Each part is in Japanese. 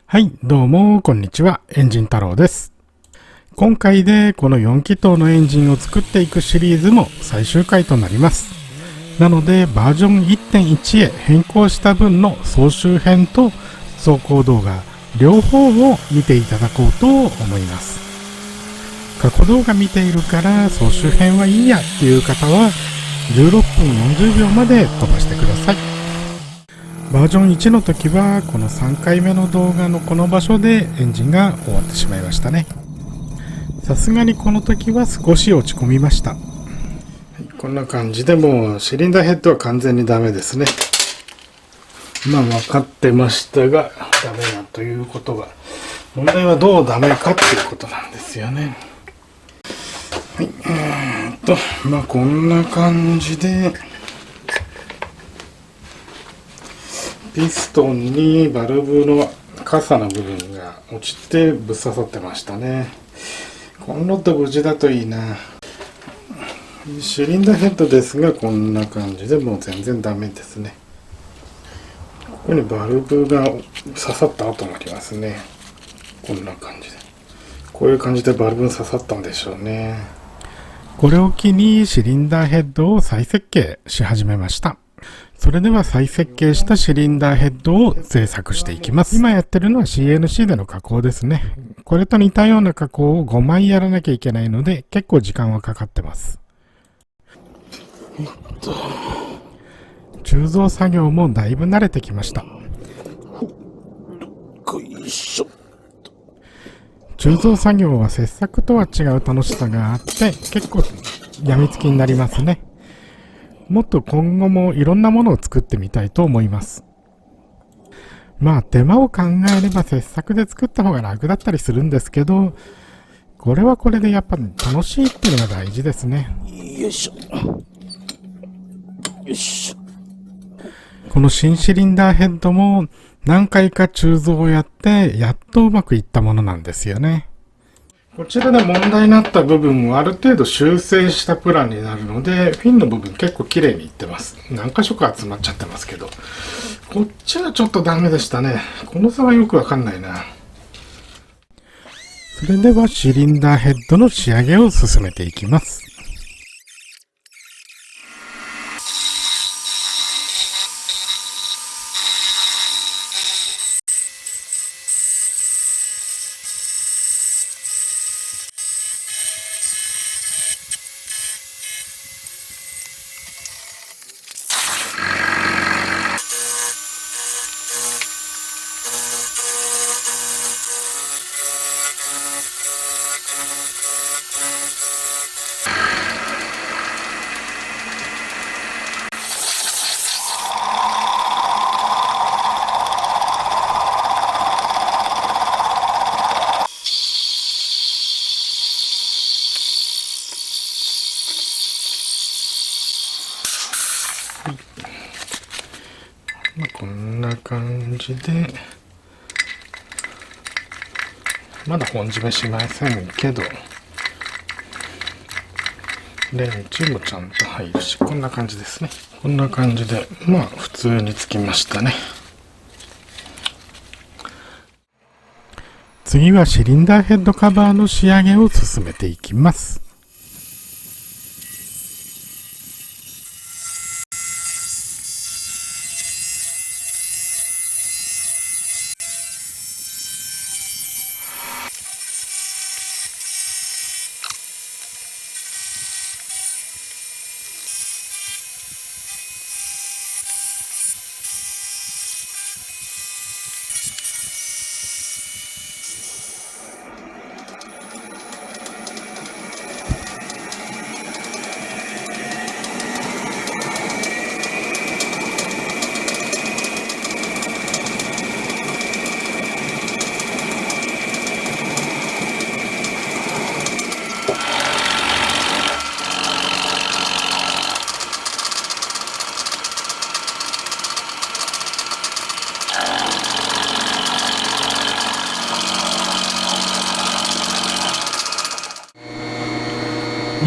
はい、どうも、こんにちは。エンジン太郎です。今回でこの4気筒のエンジンを作っていくシリーズも最終回となります。なので、バージョン 1.1 へ変更した分の総集編と走行動画、両方を見ていただこうと思います。過去動画見ているから総集編はいいやっていう方は、16分40秒まで飛ばしてください。バージョン1の時はこの3回目の動画のこの場所でエンジンが終わってしまいましたね。さすがにこの時は少し落ち込みました。こんな感じでもうシリンダーヘッドは完全にダメですね。まあ分かってましたがダメだということが、問題はどうダメかっていうことなんですよね。はい、まあこんな感じでピストンにバルブの傘の部分が落ちてぶっ刺さってましたね。このロッド無事だといいな。シリンダーヘッドですがこんな感じでもう全然ダメですね。ここにバルブが刺さった跡がありますね。こんな感じで、こういう感じでバルブに刺さったんでしょうね。これを機にシリンダーヘッドを再設計し始めました。それでは再設計したシリンダーヘッドを製作していきます。今やってるのは CNC での加工ですね。これと似たような加工を5枚やらなきゃいけないので結構時間はかかってます。鋳造作業もだいぶ慣れてきました。鋳造作業は切削とは違う楽しさがあって結構やみつきになりますね。もっと今後もいろんなものを作ってみたいと思います。まあ手間を考えれば切削で作った方が楽だったりするんですけど、これはこれでやっぱ楽しいっていうのが大事ですね。よいしょ。よいしょ。この新シリンダーヘッドも何回か鋳造をやってやっとうまくいったものなんですよね。こちらで問題になった部分をある程度修正したプランになるので、フィンの部分結構綺麗にいってます。何箇所か集まっちゃってますけど、こっちはちょっとダメでしたね。この差はよくわかんないな。それではシリンダーヘッドの仕上げを進めていきます。こんな感じで、まだ本締めしませんけど、レンチもちゃんと入るし、こんな感じですね。こんな感じで、まあ普通につきましたね。次はシリンダーヘッドカバーの仕上げを進めていきます。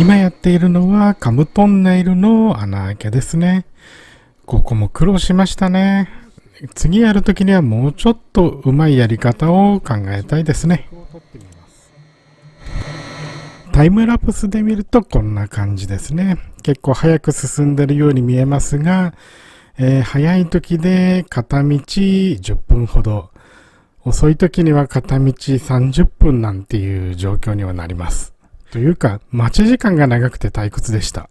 今やっているのはカムトンネイルの穴開けですね。ここも苦労しましたね。次やるときにはもうちょっとうまいやり方を考えたいですね。タイムラプスで見るとこんな感じですね。結構早く進んでるように見えますが、早い時で片道10分ほど、遅い時には片道30分なんていう状況にはなります。というか、待ち時間が長くて退屈でした。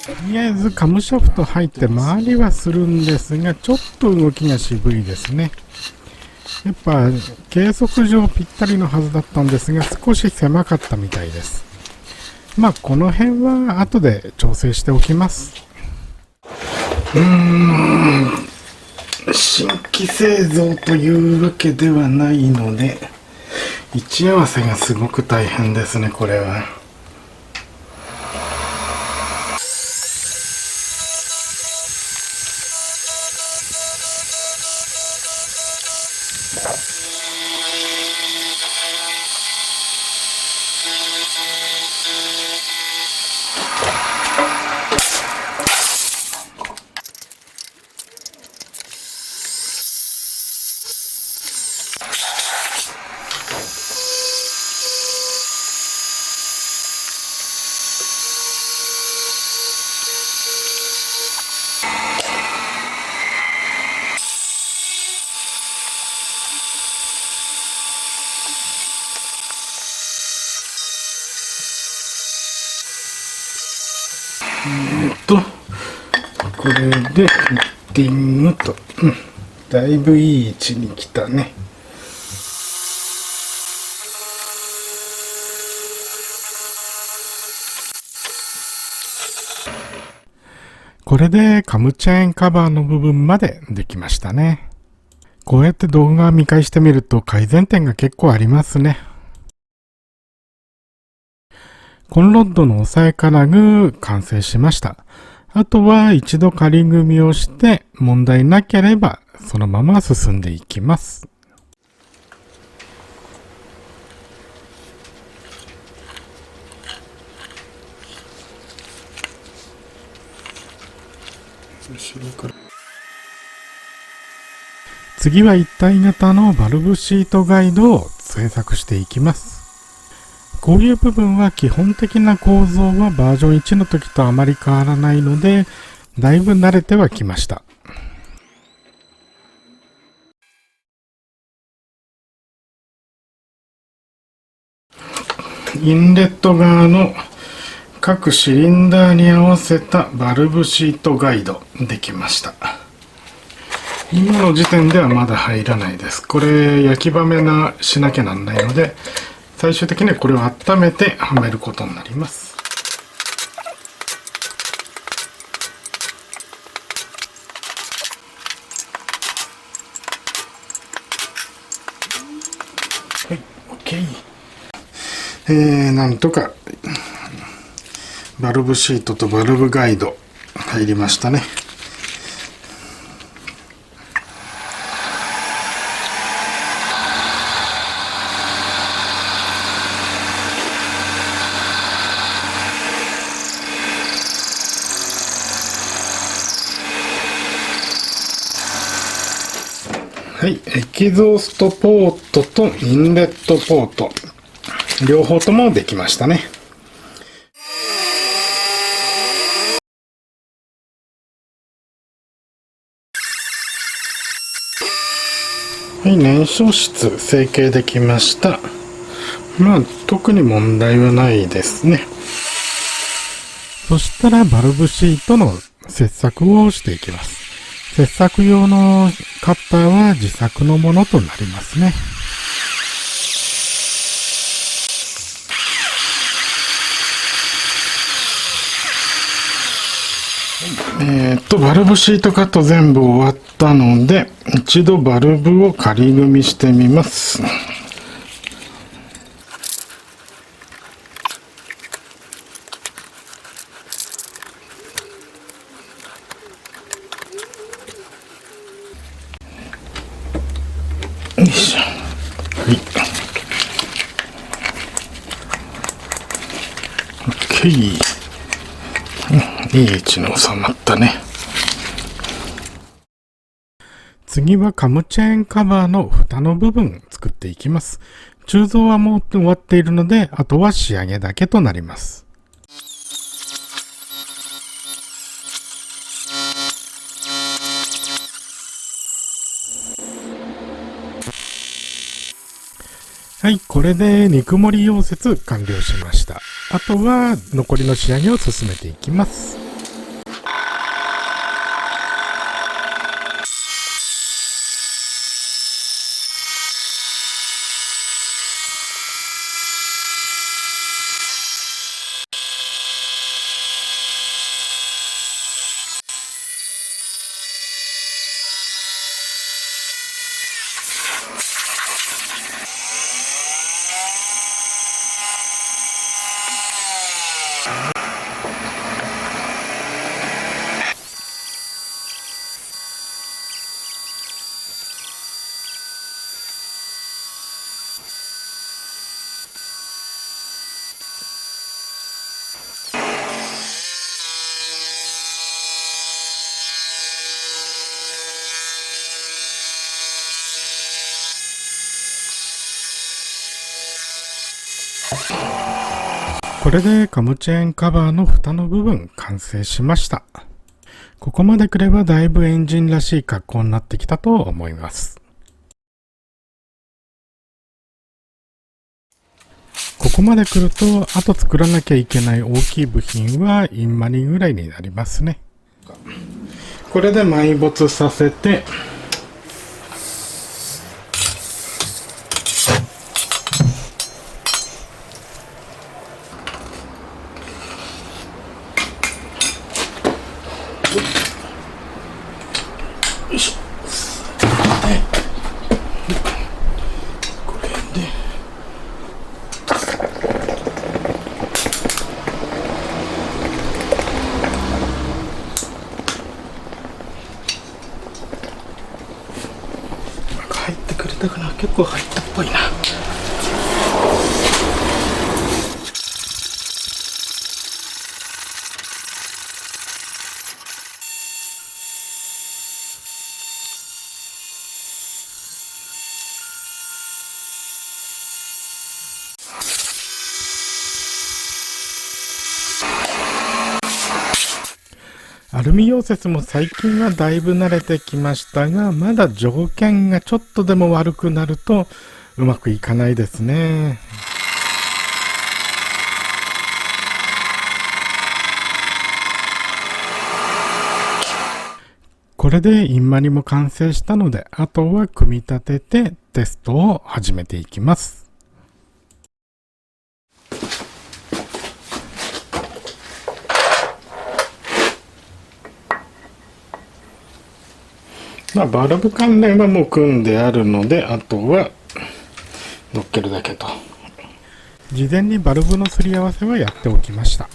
とりあえずカムシャフト入って回りはするんですが、ちょっと動きが渋いですね。やっぱ計測上ぴったりのはずだったんですが、少し狭かったみたいです。まあこの辺は後で調整しておきます。新規製造というわけではないので、位置合わせがすごく大変ですね、これは。これでフィッティングと、だいぶいい位置に来たね。これでカムチェーンカバーの部分までできましたね。こうやって動画を見返してみると改善点が結構ありますね。コンロッドの押さえ金具完成しました。あとは一度仮組みをして問題なければそのまま進んでいきます。次は一体型のバルブシートガイドを製作していきます。こういう部分は基本的な構造はバージョン1の時とあまり変わらないので、だいぶ慣れてはきました。インレット側の各シリンダーに合わせたバルブシートガイドできました。今の時点ではまだ入らないです。これ焼き場目しなきゃなんないので、最終的にはこれを温めてはめることになります。はい、OK。なんとかバルブシートとバルブガイド入りましたね。はい、エキゾーストポートとインレットポート両方ともできましたね。はい、燃焼室成形できました。まあ特に問題はないですね。そしたらバルブシートの切削をしていきます。切削用のカッターは自作のものとなりますね。バルブシートカット全部終わったので、一度バルブを仮組みしてみます。OK、いい位置に収まったね。次はカムチェーンカバーの蓋の部分作っていきます。鋳造はもう終わっているので、あとは仕上げだけとなります。はい、これで肉盛り溶接完了しました。あとは残りの仕上げを進めていきます。これでカムチェーンカバーの蓋の部分完成しました。ここまで来ればだいぶエンジンらしい格好になってきたと思います。ここまで来ると、あと作らなきゃいけない大きい部品はインマニぐらいになりますね。これで埋没させて、よいしょ。これで入ってくれたかな。結構入ったっぽいな。アルミ溶接も最近はだいぶ慣れてきましたが、まだ条件がちょっとでも悪くなるとうまくいかないですね。これでインマニも完成したので、あとは組み立ててテストを始めていきます。バルブ関連はもう組んであるので、あとは乗っけるだけと。事前にバルブのすり合わせはやっておきました。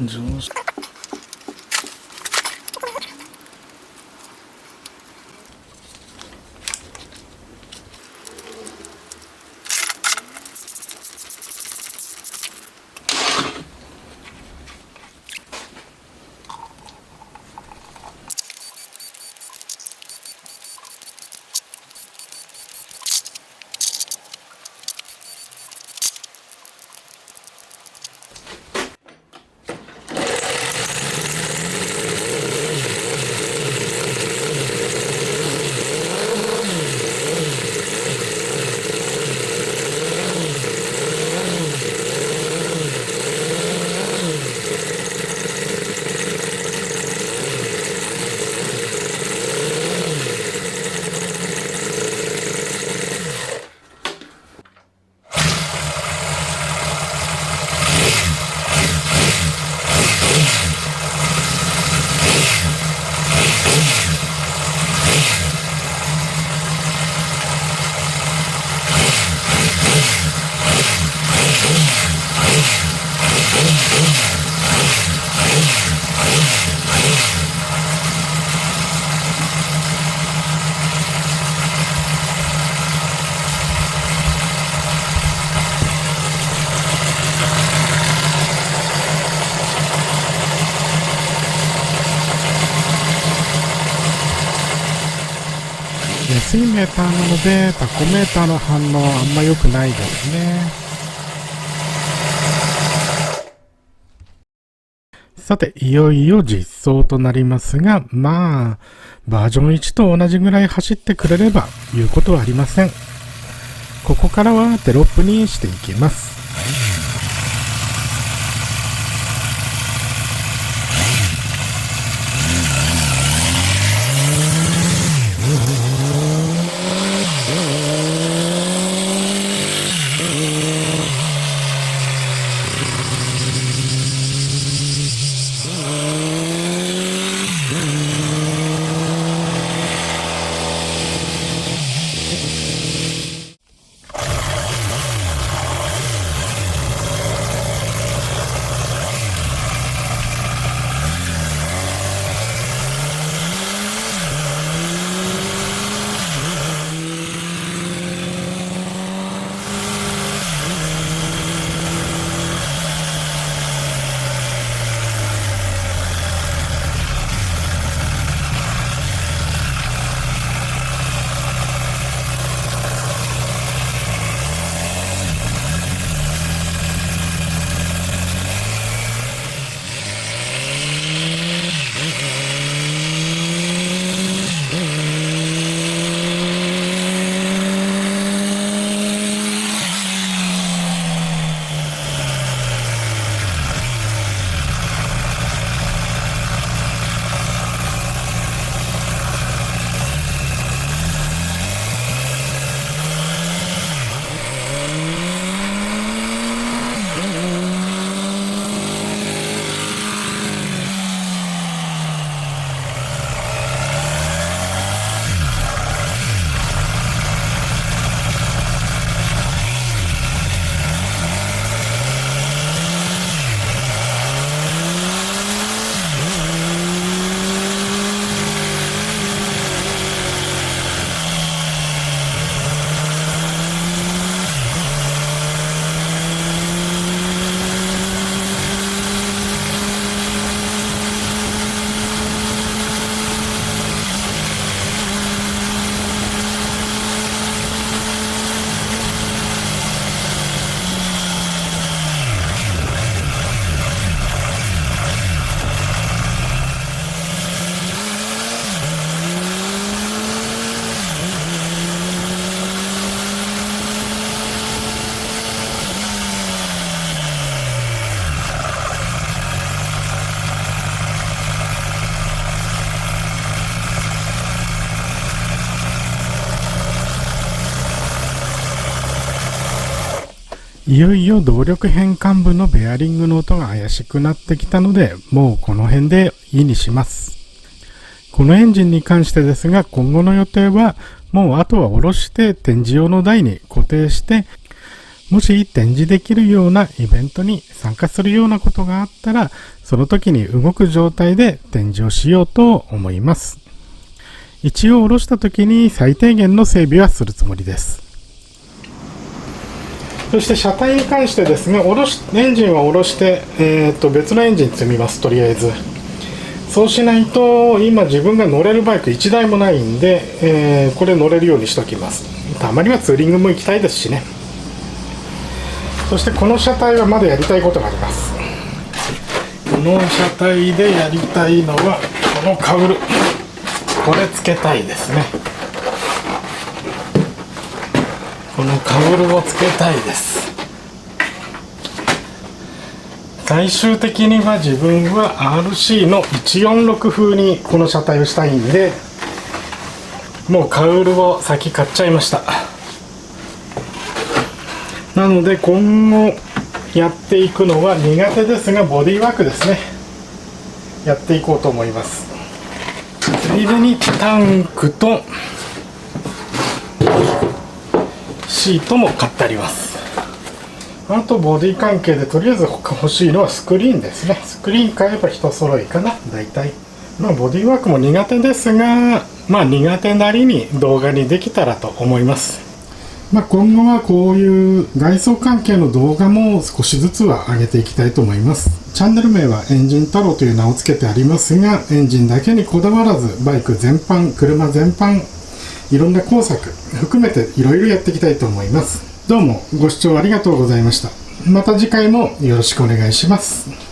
上手。安いメーターなのでタコメーターの反応はあんま良くないですね。さて、いよいよ実装となりますが、バージョン1と同じぐらい走ってくれれば言うことはありません。ここからはテロップにしていきます。いよいよ動力変換部のベアリングの音が怪しくなってきたので、もうこの辺でいいにします。このエンジンに関してですが、今後の予定はもうあとは下ろして展示用の台に固定して、もし展示できるようなイベントに参加するようなことがあったら、その時に動く状態で展示をしようと思います。一応下ろした時に最低限の整備はするつもりです。そして車体に関してですが、エンジンは下ろして、別のエンジン積みます。とりあえずそうしないと今自分が乗れるバイク1台もないんで、これ乗れるようにしときます。たまにはツーリングも行きたいですしね。そしてこの車体はまだやりたいことがあります。この車体でやりたいのはこのカウル、これつけたいですね。このカウルをつけたいです。最終的には自分は RC の146風にこの車体をしたいんで、もうカウルを先買っちゃいました。なので今後やっていくのは苦手ですがボディワークですね、やっていこうと思います。ついでにタンクとシートも買ってあります。あとボディ関係でとりあえず欲しいのはスクリーンですね。スクリーン買えば一揃いかな、大体。ボディワークも苦手ですが、苦手なりに動画にできたらと思います。今後はこういう外装関係の動画も少しずつは上げていきたいと思います。チャンネル名はエンジン太郎という名を付けてありますが、エンジンだけにこだわらずバイク全般、車全般いろんな工作含めていろいろやっていきたいと思います。どうもご視聴ありがとうございました。また次回もよろしくお願いします。